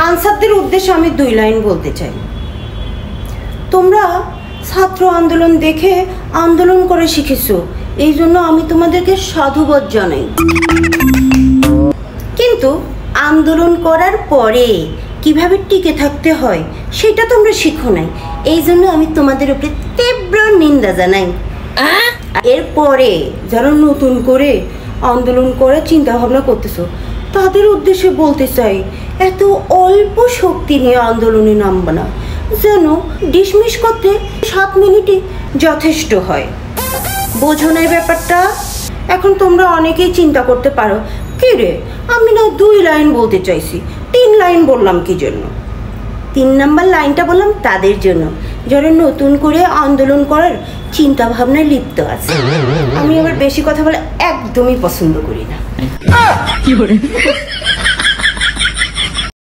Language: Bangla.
আনসারদের উদ্দেশ্যে আমি 2 লাইন বলতে চাই। তোমরা ছাত্র আন্দোলন দেখে আন্দোলন করে শিখেছো, এই জন্য আমি তোমাদেরকে সাধুবাদ জানাই। কিন্তু আন্দোলন করার পরে কিভাবে টিকে থাকতে হয় সেটা তোমরা শিখো নাই, এই জন্য আমি তোমাদের উপরে তীব্র নিন্দা জানাই। এরপরে যারা নতুন করে আন্দোলন করার চিন্তা ভাবনা করতেছো তাদের উদ্দেশ্যে বলতে চাই, এত অল্প শক্তি নিয়ে আন্দোলনে নামবে না, যেন ডিসমিস করতে 7 মিনিটই যথেষ্ট হয়। বোঝো না ব্যাপারটা? এখন তোমরা অনেকেই চিন্তা করতে পারো, কি রে আমি না 2 লাইন বলতে চাইছি, 3 লাইন বললাম কি জন্য? 3 নাম্বার লাইনটা বললাম তাদের জন্য যারা নতুন করে আন্দোলন করার চিন্তা ভাবনায় লিপ্ত আছে। আমি আবার বেশি কথা বলে একদমই পছন্দ করি না।